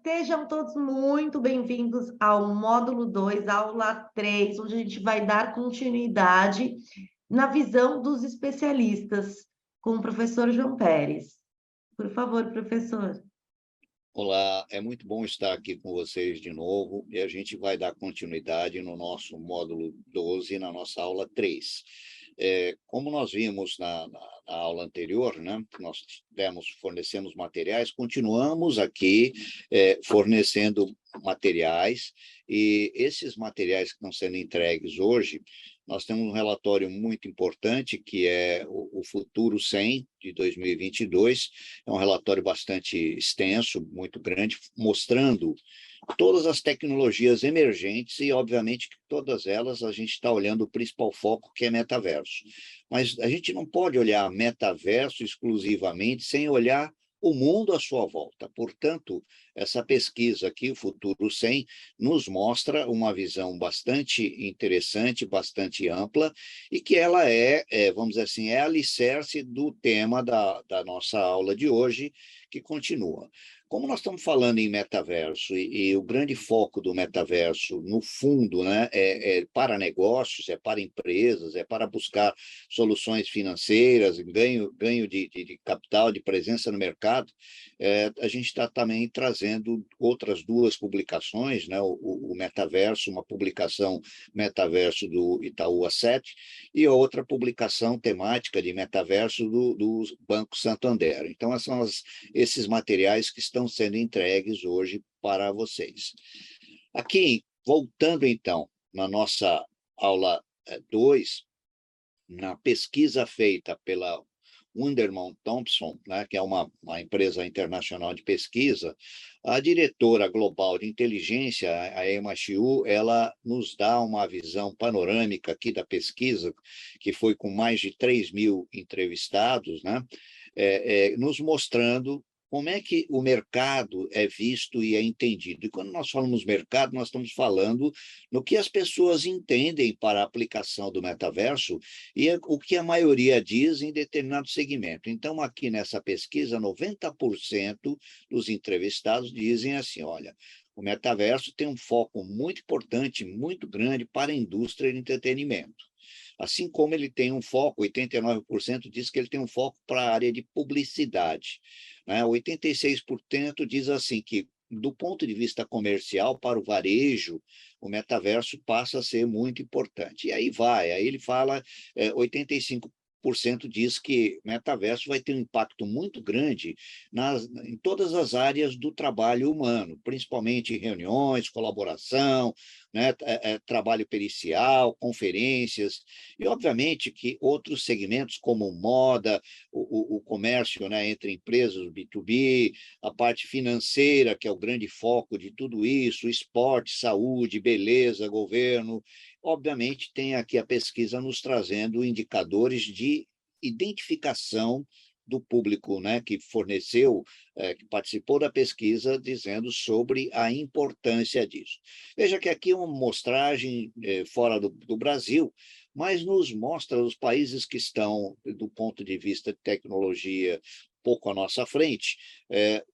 Sejam todos muito bem-vindos ao módulo 2, aula 3, onde a gente vai dar continuidade na visão dos especialistas, com o professor João Pérez. Por favor, professor. Olá, é muito bom estar aqui com vocês de novo e a gente vai dar continuidade no nosso módulo 12, na nossa aula 3. Como nós vimos na aula anterior, né, que nós fornecemos materiais, continuamos aqui fornecendo materiais, e esses materiais que estão sendo entregues hoje, nós temos um relatório muito importante, que é o Futuro 100 de 2022, é um relatório bastante extenso, muito grande, mostrando todas as tecnologias emergentes e, obviamente, que todas elas a gente está olhando o principal foco, que é metaverso. Mas a gente não pode olhar metaverso exclusivamente sem olhar o mundo à sua volta. Portanto, essa pesquisa aqui, o Futuro 100, nos mostra uma visão bastante interessante, bastante ampla, e que ela vamos dizer assim, é alicerce do tema da nossa aula de hoje, que continua. Como nós estamos falando em metaverso, e o grande foco do metaverso, no fundo, né, é para negócios, é para empresas, é para buscar soluções financeiras, ganho de capital, de presença no mercado, a gente está também trazendo outras duas publicações, né, o Metaverso, uma publicação Metaverso do Itaú Asset, e outra publicação temática de metaverso do Banco Santander. Então, são esses materiais que estão sendo entregues hoje para vocês. Aqui, voltando então, na nossa aula 2, na pesquisa feita pela Wunderman Thompson, né, que é uma empresa internacional de pesquisa, a diretora global de inteligência, a Emma Chiu, ela nos dá uma visão panorâmica aqui da pesquisa, que foi com mais de 3.000 entrevistados, né, nos mostrando como é que o mercado é visto e é entendido. E quando nós falamos mercado, nós estamos falando no que as pessoas entendem para a aplicação do metaverso e o que a maioria diz em determinado segmento. Então, aqui nessa pesquisa, 90% dos entrevistados dizem assim, olha, o metaverso tem um foco muito importante, muito grande para a indústria de entretenimento. Assim como ele tem um foco, 89% diz que ele tem um foco para a área de publicidade, né? 86% diz assim que, do ponto de vista comercial, para o varejo, o metaverso passa a ser muito importante. E aí ele fala, 85% diz que o metaverso vai ter um impacto muito grande em todas as áreas do trabalho humano, principalmente em reuniões, colaboração, né, trabalho pericial, conferências, e, obviamente, que outros segmentos, como moda, o comércio, né, entre empresas, o B2B, a parte financeira, que é o grande foco de tudo isso, esporte, saúde, beleza, governo. Obviamente, tem aqui a pesquisa nos trazendo indicadores de identificação do público, né, que forneceu, que participou da pesquisa, dizendo sobre a importância disso. Veja que aqui é uma mostragem fora do Brasil, mas nos mostra os países que estão, do ponto de vista de tecnologia, pouco à nossa frente,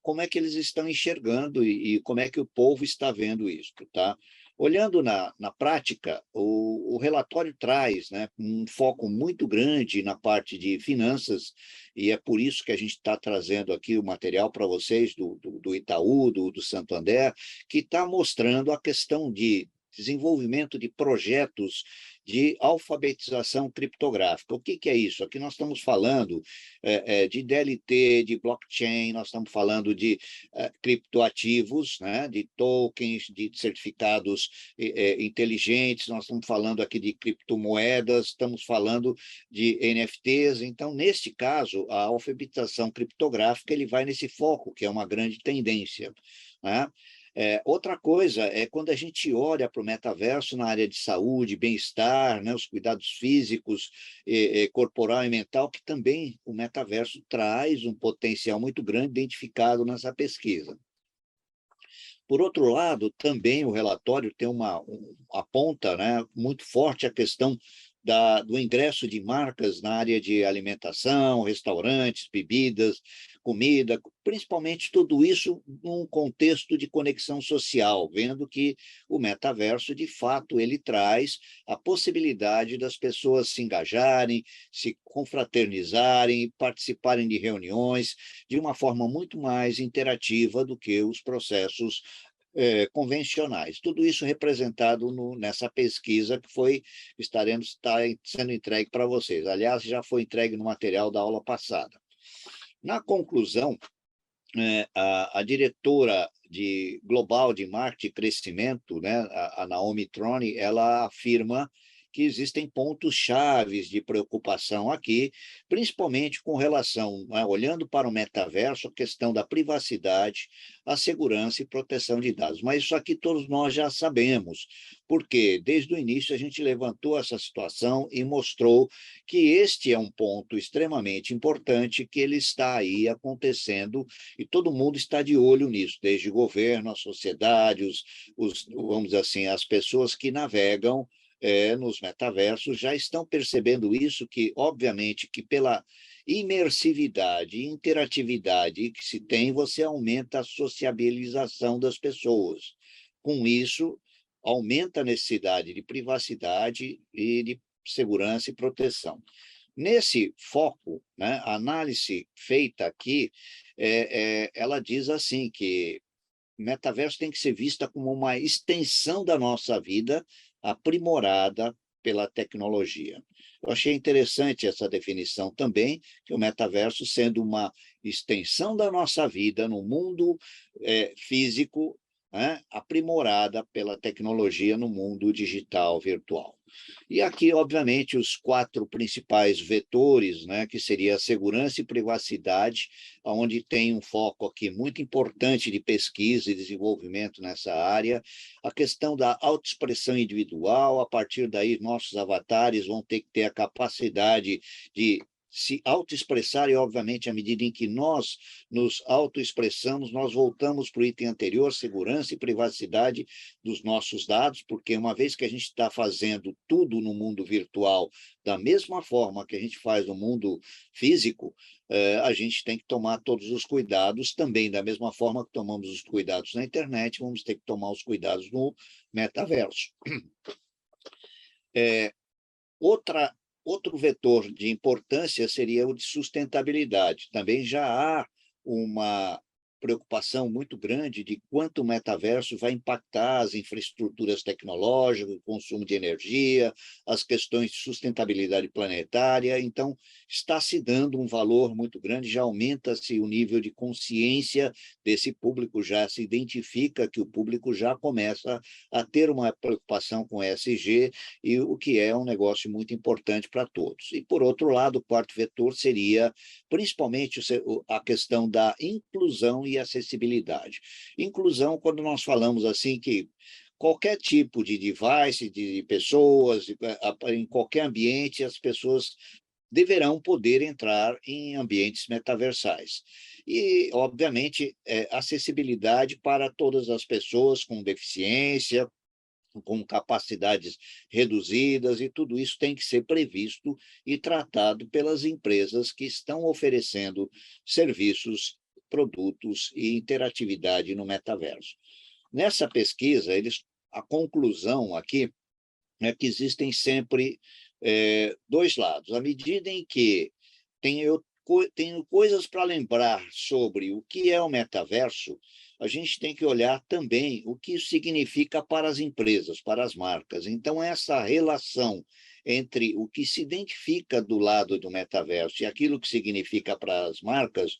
como é que eles estão enxergando e como é que o povo está vendo isso, tá? Olhando na prática, o relatório traz, né, um foco muito grande na parte de finanças, e é por isso que a gente está trazendo aqui o material para vocês do Itaú, do Santander, que está mostrando a questão de desenvolvimento de projetos de alfabetização criptográfica. O que é isso? Aqui nós estamos falando de DLT, de blockchain, nós estamos falando de criptoativos, né, de tokens, de certificados inteligentes, nós estamos falando aqui de criptomoedas, estamos falando de NFTs. Então, neste caso, a alfabetização criptográfica ele vai nesse foco, que é uma grande tendência, né? Outra coisa é quando a gente olha para o metaverso na área de saúde, bem-estar, né, os cuidados físicos, corporal e mental, que também o metaverso traz um potencial muito grande identificado nessa pesquisa. Por outro lado, também o relatório tem aponta, né, muito forte a questão do ingresso de marcas na área de alimentação, restaurantes, bebidas, comida, principalmente tudo isso num contexto de conexão social, vendo que o metaverso, de fato, ele traz a possibilidade das pessoas se engajarem, se confraternizarem, participarem de reuniões de uma forma muito mais interativa do que os processos convencionais. Tudo isso representado nessa pesquisa que está sendo entregue para vocês. Aliás, já foi entregue no material da aula passada. Na conclusão, a diretora global de marketing e crescimento, né, a Naomi Troni, ela afirma que existem pontos chaves de preocupação aqui, principalmente com relação, né, olhando para o metaverso, a questão da privacidade, a segurança e proteção de dados. Mas isso aqui todos nós já sabemos, porque desde o início a gente levantou essa situação e mostrou que este é um ponto extremamente importante, que ele está aí acontecendo e todo mundo está de olho nisso, desde o governo, a sociedade, vamos dizer assim, as pessoas que navegam nos metaversos já estão percebendo isso, que, obviamente, que pela imersividade e interatividade que se tem, você aumenta a sociabilização das pessoas. Com isso, aumenta a necessidade de privacidade e de segurança e proteção. Nesse foco, né, a análise feita aqui, ela diz assim que metaverso tem que ser vista como uma extensão da nossa vida, aprimorada pela tecnologia. Eu achei interessante essa definição também, que o metaverso sendo uma extensão da nossa vida no mundo físico, né, aprimorada pela tecnologia no mundo digital virtual. E aqui, obviamente, os 4 principais vetores, né, que seria a segurança e privacidade, onde tem um foco aqui muito importante de pesquisa e desenvolvimento nessa área, a questão da autoexpressão individual, a partir daí nossos avatares vão ter que ter a capacidade de se autoexpressar e, obviamente, à medida em que nós nos autoexpressamos, nós voltamos para o item anterior, segurança e privacidade dos nossos dados, porque uma vez que a gente está fazendo tudo no mundo virtual da mesma forma que a gente faz no mundo físico, a gente tem que tomar todos os cuidados também, da mesma forma que tomamos os cuidados na internet, vamos ter que tomar os cuidados no metaverso. Outro vetor de importância seria o de sustentabilidade. Também já há uma preocupação muito grande de quanto o metaverso vai impactar as infraestruturas tecnológicas, o consumo de energia, as questões de sustentabilidade planetária. Então, está se dando um valor muito grande, já aumenta-se o nível de consciência desse público, já se identifica que o público já começa a ter uma preocupação com ESG, e o que é um negócio muito importante para todos. E, por outro lado, o quarto vetor seria, principalmente, a questão da inclusão e acessibilidade. Inclusão, quando nós falamos assim que qualquer tipo de device, de pessoas, em qualquer ambiente, as pessoas deverão poder entrar em ambientes metaversais. E, obviamente, acessibilidade para todas as pessoas com deficiência, com capacidades reduzidas, e tudo isso tem que ser previsto e tratado pelas empresas que estão oferecendo serviços, produtos e interatividade no metaverso. Nessa pesquisa, a conclusão aqui é que existem sempre 2 lados. À medida em que eu tenho coisas para lembrar sobre o que é o metaverso, a gente tem que olhar também o que isso significa para as empresas, para as marcas. Então, essa relação entre o que se identifica do lado do metaverso e aquilo que significa para as marcas,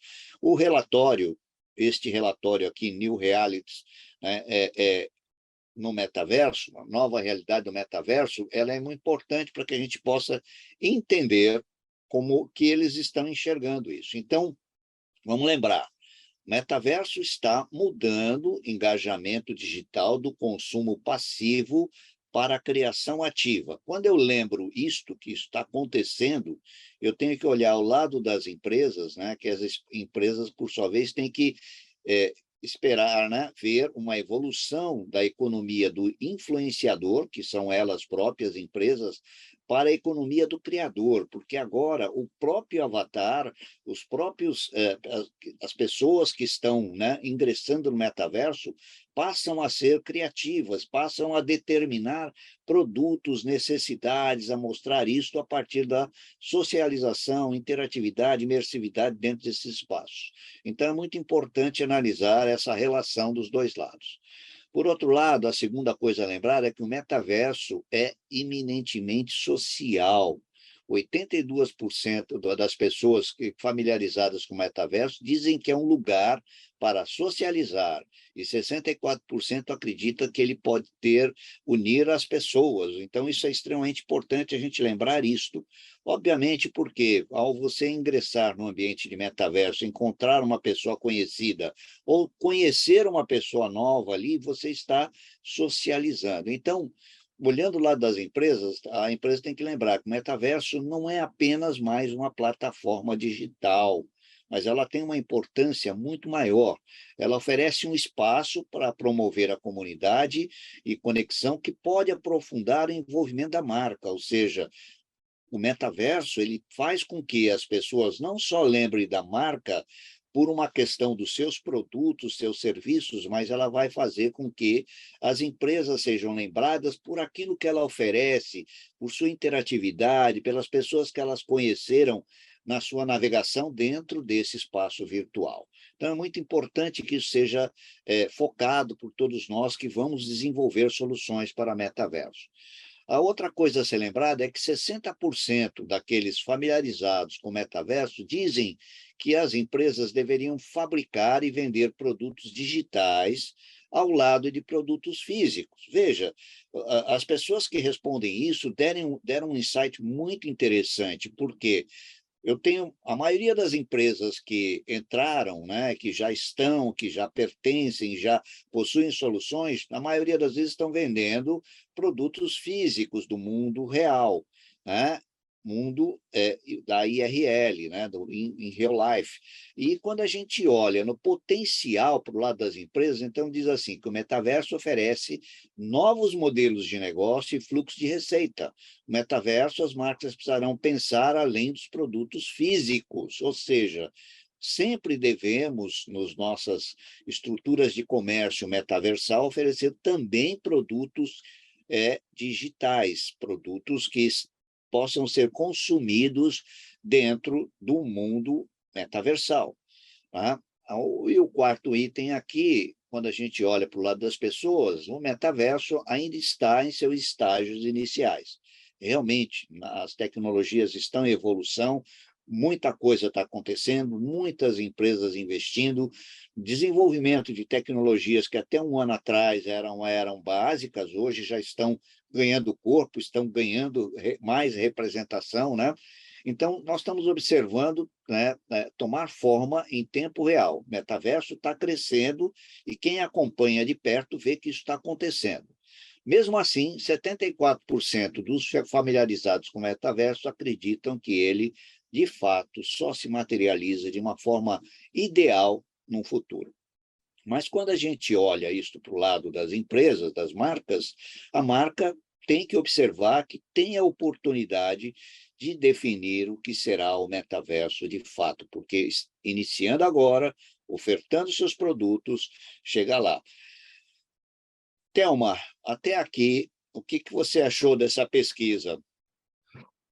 este relatório aqui, New Realities, né, no metaverso, a nova realidade do metaverso, ela é muito importante para que a gente possa entender como que eles estão enxergando isso. Então, vamos lembrar, o metaverso está mudando o engajamento digital do consumo passivo para a criação ativa. Quando eu lembro isto que está acontecendo, eu tenho que olhar ao lado das empresas, né, que as empresas, por sua vez, têm que esperar, né, ver uma evolução da economia do influenciador, que são elas próprias empresas, para a economia do criador, porque agora o próprio avatar, os próprios, as pessoas que estão, né, ingressando no metaverso, passam a ser criativas, passam a determinar produtos, necessidades, a mostrar isso a partir da socialização, interatividade, imersividade dentro desses espaços. Então, é muito importante analisar essa relação dos dois lados. Por outro lado, a segunda coisa a lembrar é que o metaverso é eminentemente social. 82% das pessoas familiarizadas com o metaverso dizem que é um lugar para socializar, e 64% acredita que ele pode unir as pessoas. Então, isso é extremamente importante a gente lembrar isto. Obviamente, porque ao você ingressar no ambiente de metaverso, encontrar uma pessoa conhecida ou conhecer uma pessoa nova ali, você está socializando. Então, olhando o lado das empresas, a empresa tem que lembrar que o metaverso não é apenas mais uma plataforma digital, mas ela tem uma importância muito maior. Ela oferece um espaço para promover a comunidade e conexão que pode aprofundar o envolvimento da marca, ou seja, o metaverso ele faz com que as pessoas não só lembrem da marca por uma questão dos seus produtos, seus serviços, mas ela vai fazer com que as empresas sejam lembradas por aquilo que ela oferece, por sua interatividade, pelas pessoas que elas conheceram na sua navegação dentro desse espaço virtual. Então, é muito importante que isso seja focado por todos nós que vamos desenvolver soluções para metaverso. A outra coisa a ser lembrada é que 60% daqueles familiarizados com o metaverso dizem que as empresas deveriam fabricar e vender produtos digitais ao lado de produtos físicos. Veja, as pessoas que respondem isso deram um insight muito interessante, porque a maioria das empresas que entraram, né, que já estão, que já pertencem, já possuem soluções, na maioria das vezes estão vendendo produtos físicos do mundo real, né? Mundo da IRL, né? In real life. E quando a gente olha no potencial para o lado das empresas, então diz assim, que o metaverso oferece novos modelos de negócio e fluxo de receita. No metaverso, as marcas precisarão pensar além dos produtos físicos, ou seja, sempre devemos, nas nossas estruturas de comércio metaversal, oferecer também produtos digitais, produtos que possam ser consumidos dentro do mundo metaversal. Tá? E o quarto item aqui, quando a gente olha para o lado das pessoas, o metaverso ainda está em seus estágios iniciais. Realmente, as tecnologias estão em evolução, muita coisa está acontecendo, muitas empresas investindo, desenvolvimento de tecnologias que até um ano atrás eram básicas, hoje já estão ganhando corpo, estão ganhando mais representação, né? Então, nós estamos observando, né, tomar forma em tempo real. O metaverso está crescendo e quem acompanha de perto vê que isso está acontecendo. Mesmo assim, 74% dos familiarizados com o metaverso acreditam que ele, de fato, só se materializa de uma forma ideal no futuro. Mas quando a gente olha isso para o lado das empresas, das marcas, a marca tem que observar que tem a oportunidade de definir o que será o metaverso de fato, porque iniciando agora, ofertando seus produtos, chega lá. Thelma, até aqui, o que você achou dessa pesquisa?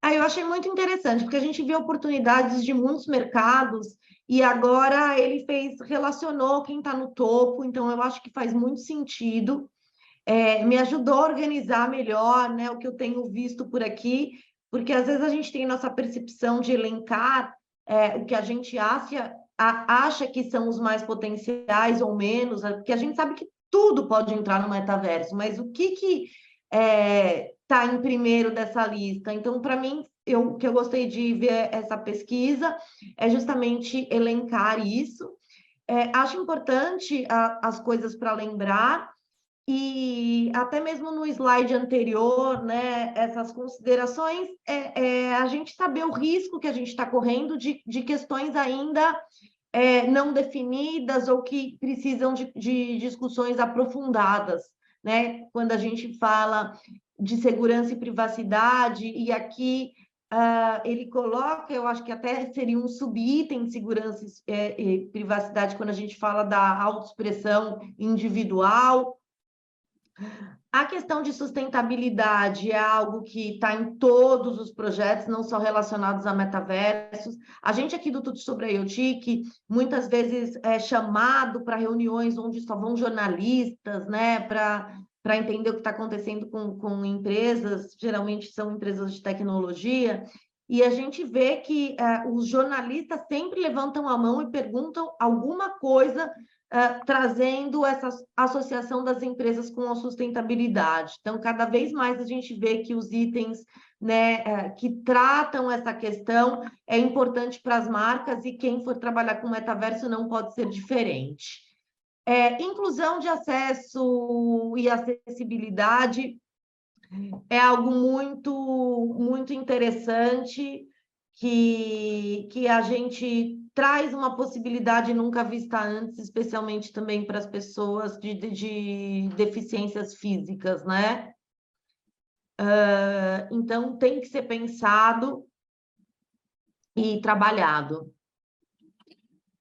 Eu achei muito interessante, porque a gente vê oportunidades de muitos mercados e agora ele relacionou quem está no topo, então eu acho que faz muito sentido. Me ajudou a organizar melhor, né, o que eu tenho visto por aqui, porque às vezes a gente tem nossa percepção de elencar o que a gente acha que são os mais potenciais ou menos, porque a gente sabe que tudo pode entrar no metaverso, mas o que está em primeiro dessa lista? Então, para mim, o que eu gostei de ver essa pesquisa é justamente elencar isso. Acho importante as coisas para lembrar, e até mesmo no slide anterior, né, essas considerações, a gente saber o risco que a gente está correndo de questões ainda não definidas ou que precisam de discussões aprofundadas, né? Quando a gente fala de segurança e privacidade, e aqui ele coloca, eu acho que até seria um subitem de segurança e privacidade quando a gente fala da autoexpressão individual. A questão de sustentabilidade é algo que está em todos os projetos, não só relacionados a metaversos. A gente aqui do Tudo sobre a IoT, que muitas vezes é chamado para reuniões onde só vão jornalistas, né, para entender o que está acontecendo com empresas, geralmente são empresas de tecnologia, e a gente vê que os jornalistas sempre levantam a mão e perguntam alguma coisa trazendo essa associação das empresas com a sustentabilidade. Então, cada vez mais a gente vê que os itens, né, que tratam essa questão é importante para as marcas, e quem for trabalhar com metaverso não pode ser diferente. Inclusão de acesso e acessibilidade é algo muito interessante, que a gente traz uma possibilidade nunca vista antes, especialmente também para as pessoas de deficiências físicas, né? Então, tem que ser pensado e trabalhado.